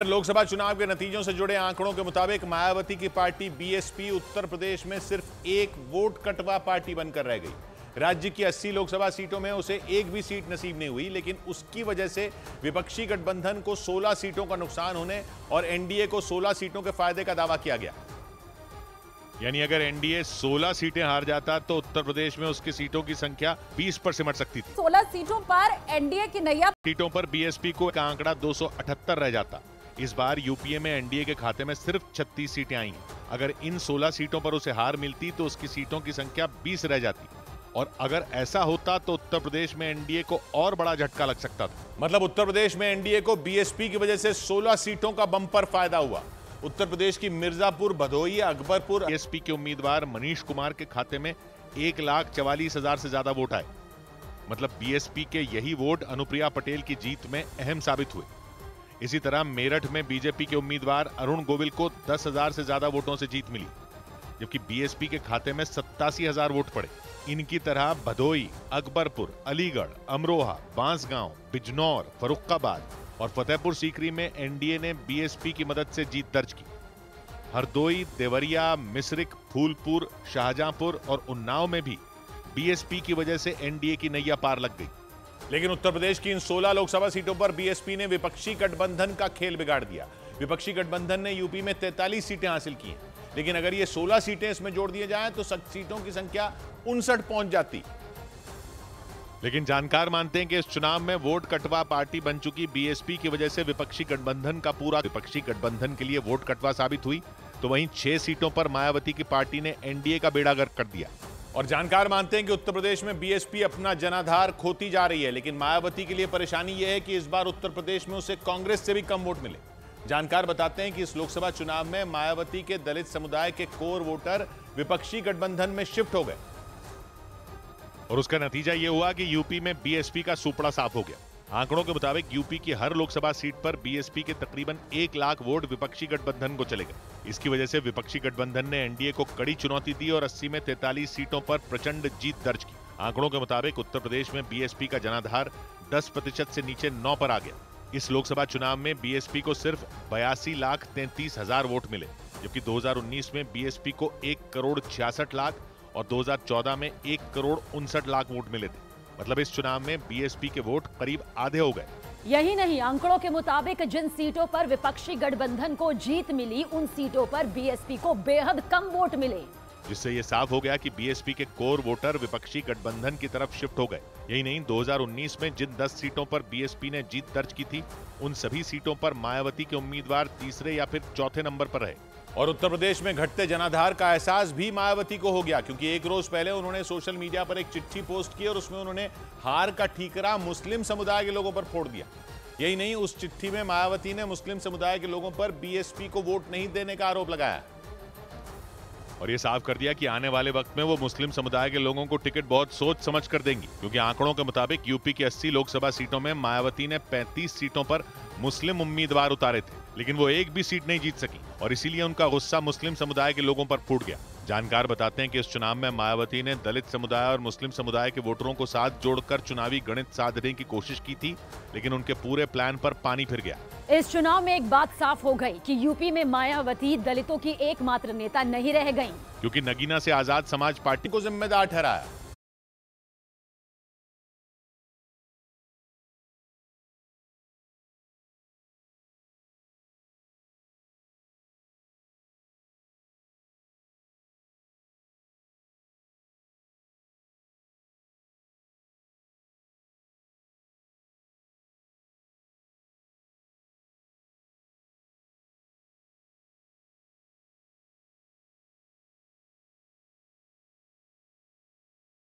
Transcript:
लोकसभा चुनाव के नतीजों से जुड़े आंकड़ों के मुताबिक मायावती की पार्टी बीएसपी उत्तर प्रदेश में सिर्फ एक वोट कटवा पार्टी बनकर रह गई। राज्य की 80 लोकसभा सीटों में उसे एक भी सीट नसीब नहीं हुई, लेकिन उसकी वजह से विपक्षी गठबंधन को 16 सीटों का नुकसान होने और एनडीए को 16 सीटों के फायदे का दावा किया गया। यानी अगर एनडीए 16 सीटें हार जाता तो उत्तर प्रदेश में उसकी सीटों की संख्या 20 पर सिमट सकती थी। 16 सीटों पर एनडीए की नैया सीटों पर बीएसपी को एक आंकड़ा 278 रह जाता। इस बार यूपीए में एनडीए के खाते में सिर्फ 36 सीटें आई हैं। अगर इन 16 सीटों पर उसे हार मिलती तो उसकी सीटों की संख्या 20 रह जाती, और अगर ऐसा होता तो उत्तर प्रदेश में एनडीए को और बड़ा झटका लग सकता था। मतलब उत्तर प्रदेश में एनडीए को बीएसपी की वजह से 16 सीटों का बंपर फायदा हुआ। उत्तर प्रदेश की मिर्जापुर, भदोही, अकबरपुर बीएसपी के उम्मीदवार मनीष कुमार के खाते में 1,44,000 से ज्यादा वोट आए। मतलब बीएसपी के यही वोट अनुप्रिया पटेल की जीत में अहम साबित हुए। इसी तरह मेरठ में बीजेपी के उम्मीदवार अरुण गोविल को 10,000 से ज्यादा वोटों से जीत मिली, जबकि बीएसपी के खाते में 87,000 वोट पड़े। इनकी तरह भदोही, अकबरपुर, अलीगढ़, अमरोहा, बांसगांव, बिजनौर, फर्रुखाबाद और फतेहपुर सीकरी में एनडीए ने बीएसपी की मदद से जीत दर्ज की। हरदोई, देवरिया, मिश्रिख, फूलपुर, शाहजहांपुर और उन्नाव में भी बीएसपी की वजह से एनडीए की नैया पार लग गई। लेकिन उत्तर प्रदेश की इन 16 लोकसभा सीटों पर बीएसपी ने विपक्षी गठबंधन का खेल बिगाड़ दिया। विपक्षी गठबंधन ने यूपी में 43 सीटें हासिल की हैं, लेकिन अगर ये 16 सीटें इसमें जोड़ दिए जाएं तो सीटों की संख्या 59 पहुंच जाती। लेकिन जानकार मानते हैं कि इस चुनाव में वोट कटवा पार्टी बन चुकी बीएसपी की वजह से विपक्षी गठबंधन का पूरा विपक्षी गठबंधन के लिए वोट कटवा साबित हुई, तो वहीं 6 सीटों पर मायावती की पार्टी ने एनडीए का बेड़ा गर्क कर दिया। और जानकार मानते हैं कि उत्तर प्रदेश में बीएसपी अपना जनाधार खोती जा रही है, लेकिन मायावती के लिए परेशानी यह है कि इस बार उत्तर प्रदेश में उसे कांग्रेस से भी कम वोट मिले। जानकार बताते हैं कि इस लोकसभा चुनाव में मायावती के दलित समुदाय के कोर वोटर विपक्षी गठबंधन में शिफ्ट हो गए, और उसका नतीजा यह हुआ कि यूपी में बीएसपी का सुपड़ा साफ हो गया। आंकड़ों के मुताबिक यूपी की हर लोकसभा सीट पर बीएसपी के तकरीबन 1 लाख वोट विपक्षी गठबंधन को चले गए। इसकी वजह से विपक्षी गठबंधन ने एनडीए को कड़ी चुनौती दी और 80 में 43 सीटों पर प्रचंड जीत दर्ज की। आंकड़ों के मुताबिक उत्तर प्रदेश में बीएसपी का जनाधार 10% से नीचे 9 पर आ गया। इस लोकसभा चुनाव में बीएसपी को सिर्फ 82,33,000 वोट मिले, जबकि 2019 में बीएसपी को 1,66,00,000 और 2014 में 1,59,00,000 वोट मिले थे। मतलब इस चुनाव में बीएसपी के वोट करीब आधे हो गए। यही नहीं, आंकड़ों के मुताबिक जिन सीटों पर विपक्षी गठबंधन को जीत मिली, उन सीटों पर बीएसपी को बेहद कम वोट मिले, जिससे यह साफ हो गया कि बीएसपी के कोर वोटर विपक्षी गठबंधन की तरफ शिफ्ट हो गए। यही नहीं, 2019 में जिन 10 सीटों पर बीएसपी ने जीत दर्ज की थी, उन सभी सीटों पर मायावती के उम्मीदवार तीसरे या फिर चौथे नंबर पर रहे। और उत्तर प्रदेश में घटते जनाधार का एहसास भी मायावती को हो गया, क्योंकि एक रोज पहले उन्होंने सोशल मीडिया पर एक चिट्ठी पोस्ट की और उसमें उन्होंने हार का ठीकरा मुस्लिम समुदाय के लोगों पर फोड़ दिया। यही नहीं, उस चिट्ठी में मायावती ने मुस्लिम समुदाय के लोगों पर बीएसपी को वोट नहीं देने का आरोप लगाया और यह साफ कर दिया कि आने वाले वक्त में वो मुस्लिम समुदाय के लोगों को टिकट बहुत सोच समझ कर देंगी, क्योंकि आंकड़ों के मुताबिक यूपी की 80 लोकसभा सीटों में मायावती ने 35 सीटों पर मुस्लिम उम्मीदवार उतारे थे, लेकिन वो एक भी सीट नहीं जीत सकी और इसीलिए उनका गुस्सा मुस्लिम समुदाय के लोगों पर फूट गया। जानकार बताते हैं कि इस चुनाव में मायावती ने दलित समुदाय और मुस्लिम समुदाय के वोटरों को साथ जोड़कर चुनावी गणित साधने की कोशिश की थी, लेकिन उनके पूरे प्लान पर पानी फिर गया। इस चुनाव में एक बात साफ हो गई कि यूपी में मायावती दलितों की एकमात्र नेता नहीं रह गईं, क्योंकि नगीना से आजाद समाज पार्टी को जिम्मेदार ठहराया।